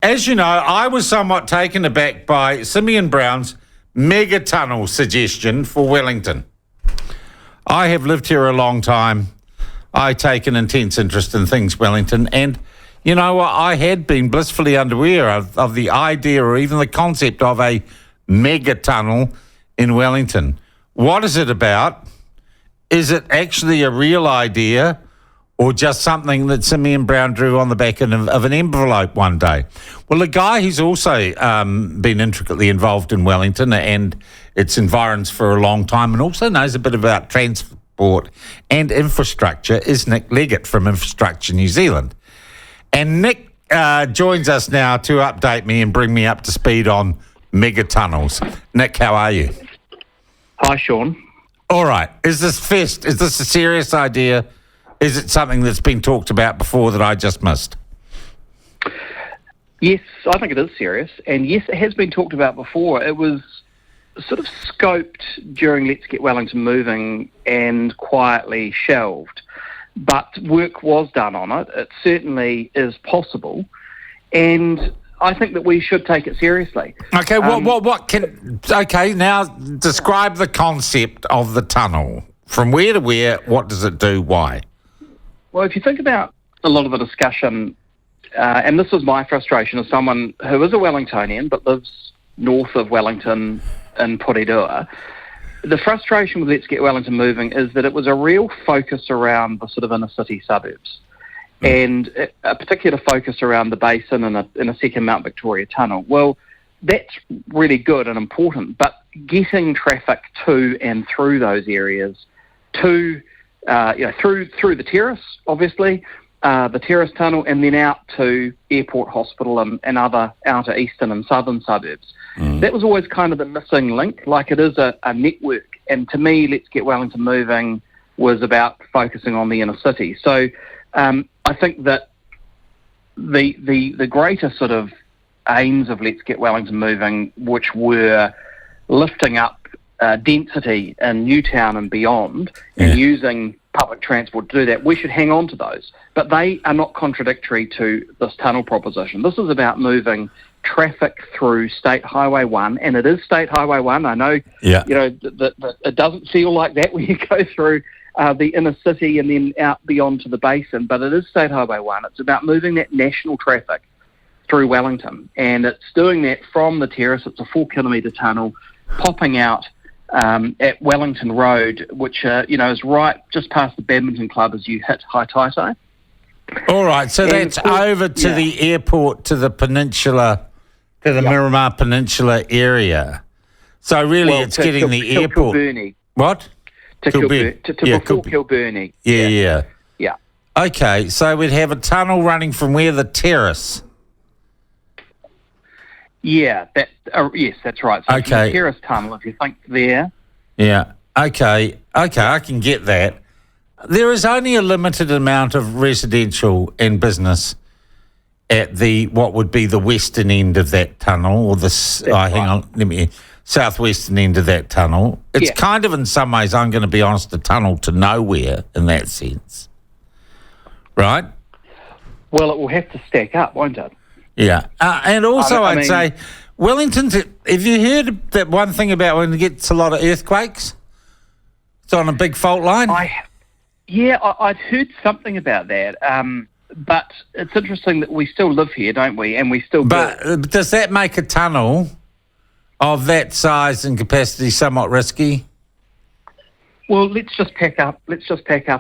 as you know, I was somewhat taken aback by Simeon Brown's mega tunnel suggestion for Wellington. I have lived here a long time. I take an intense interest in things Wellington, and you know what? I had been blissfully unaware of the idea or even the concept of a mega tunnel in Wellington. What is it about? Is it actually a real idea or just something that Simeon Brown drew on the back of an envelope one day? Well, a guy who's also been intricately involved in Wellington and its environs for a long time and also knows a bit about transport and infrastructure is Nick Leggett from Infrastructure New Zealand. And Nick joins us now to update me and bring me up to speed on mega tunnels. Nick, how are you? Hi, Sean. All right. Is this a serious idea? Is it something that's been talked about before that I just missed? Yes, I think it is serious. And yes, it has been talked about before. It was sort of scoped during Let's Get Wellington Moving and quietly shelved. But work was done on it. It certainly is possible. And I think that we should take it seriously. Okay, now describe the concept of the tunnel. From where to where, what does it do, why? Well, if you think about a lot of the discussion, and this was my frustration as someone who is a Wellingtonian but lives north of Wellington in Porirua, the frustration with Let's Get Wellington Moving is that it was a real focus around the sort of inner city suburbs and a particular focus around the basin and a second Mount Victoria tunnel. Well, that's really good and important, but getting traffic to and through those areas, through the terrace, obviously, the terrace tunnel, and then out to Airport Hospital and other outer eastern and southern suburbs. That was always kind of the missing link, like it is a network. And to me, Let's Get Wellington Moving was about focusing on the inner city. So I think that the greater sort of aims of Let's Get Wellington Moving, which were lifting up density in Newtown and beyond, and using public transport to do that, we should hang on to those. But they are not contradictory to this tunnel proposition. This is about moving traffic through State Highway 1, and it is State Highway 1. I know, that it doesn't feel like that when you go through the inner city and then out beyond to the basin, but it is State Highway 1. It's about moving that national traffic through Wellington, and it's doing that from the terrace. It's a 4-kilometre tunnel popping out at Wellington Road, which is right just past the badminton club as you hit Haitaitai. All right, so that's over to the airport, to the peninsula, to the Miramar Peninsula area. So really it's getting the airport. Kilburnie. What? Before Kilburnie. Yeah. Yeah. Okay, so we'd have a tunnel running from where? The terrace? Yeah, yes, that's right. So from the terrace tunnel, if you think there. Yeah, okay, I can get that. There is only a limited amount of residential and business at what would be the western end of that tunnel, or southwestern end of that tunnel. It's kind of, in some ways, I'm going to be honest, a tunnel to nowhere in that sense, right? Well, it will have to stack up, won't it? Yeah, and also I'd say Wellington. Have you heard that one thing about when it gets a lot of earthquakes? It's on a big fault line. I'd heard something about that. But it's interesting that we still live here, don't we? And we still. But does that make a tunnel of that size and capacity somewhat risky? Well, let's just pack up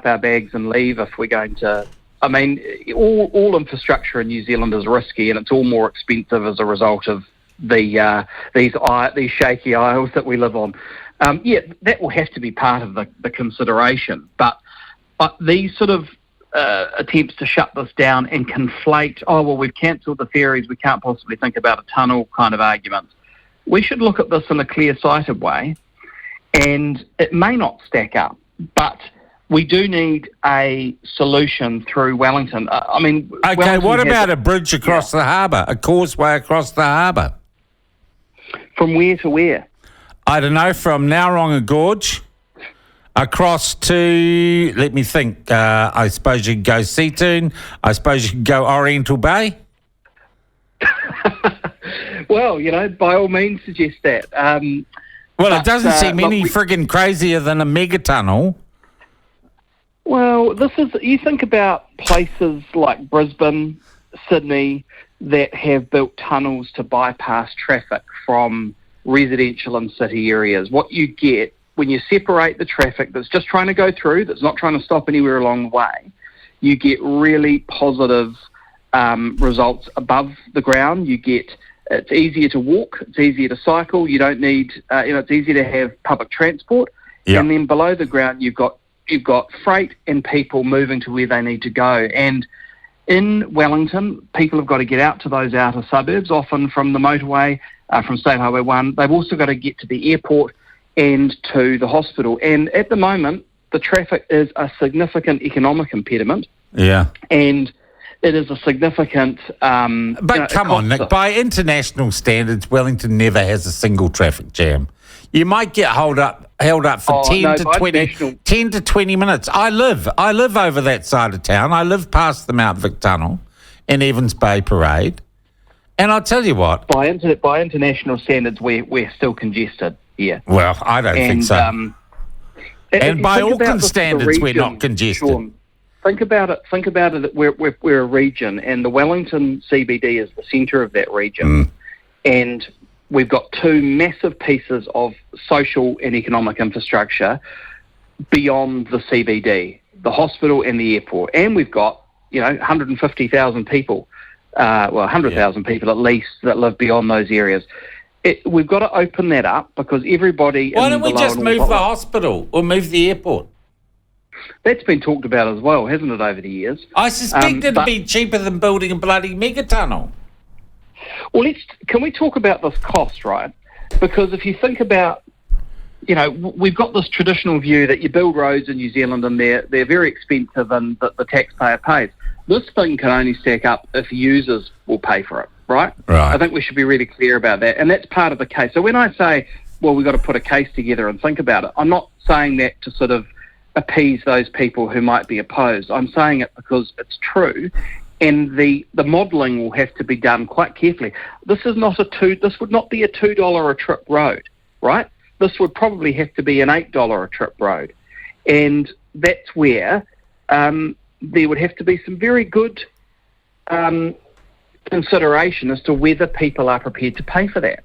our bags and leave if we're going to. I mean, all infrastructure in New Zealand is risky, and it's all more expensive as a result of these shaky isles that we live on. That will have to be part of the consideration. But these sort of attempts to shut this down and conflate, we've cancelled the ferries, we can't possibly think about a tunnel kind of arguments. We should look at this in a clear-sighted way, and it may not stack up, but we do need a solution through Wellington. Okay, what about a bridge across the harbour, a causeway across the harbour? From where to where? I don't know, from Nauronga Gorge across to, let me think, I suppose you could go Seatoon, I suppose you could go Oriental Bay. Well, by all means suggest that. Well, it doesn't seem any friggin' crazier than a megatunnel. Well, you think about places like Brisbane, Sydney, that have built tunnels to bypass traffic from residential and city areas. What you get when you separate the traffic that's just trying to go through, that's not trying to stop anywhere along the way, you get really positive results above the ground. It's easier to walk, it's easier to cycle. You don't need, it's easier to have public transport. Yep. And then below the ground, you've got freight and people moving to where they need to go. And in Wellington, people have got to get out to those outer suburbs, often from the motorway, from State Highway 1. They've also got to get to the airport and to the hospital. And at the moment, the traffic is a significant economic impediment. Yeah. And it is a significant... but come on, Nick, by international standards, Wellington never has a single traffic jam. You might get held up for 10 to 20 minutes. I live over that side of town. I live past the Mount Vic Tunnel and Evans Bay Parade. And I'll tell you what... By international standards, we're still congested here. Well, I don't think so. And by Auckland standards, we're not congested. Sean, think about it. That we're a region, and the Wellington CBD is the centre of that region. And we've got two massive pieces of social and economic infrastructure beyond the CBD, the hospital and the airport. And we've got, 150,000 people, 100,000 people at least that live beyond those areas. We've got to open that up because everybody... Why don't we just move the hospital or move the airport? That's been talked about as well, hasn't it, over the years? I suspect it'd be cheaper than building a bloody megatunnel. Well, can we talk about this cost, right? Because if you think about, we've got this traditional view that you build roads in New Zealand and they're very expensive and that the taxpayer pays. This thing can only stack up if users will pay for it, right? Right. I think we should be really clear about that. And that's part of the case. So when I say, well, we've got to put a case together and think about it, I'm not saying that to sort of appease those people who might be opposed. I'm saying it because it's true. And the modelling will have to be done quite carefully. This would not be a $2 a trip road, right? This would probably have to be an $8 a trip road. And that's where there would have to be some very good consideration as to whether people are prepared to pay for that.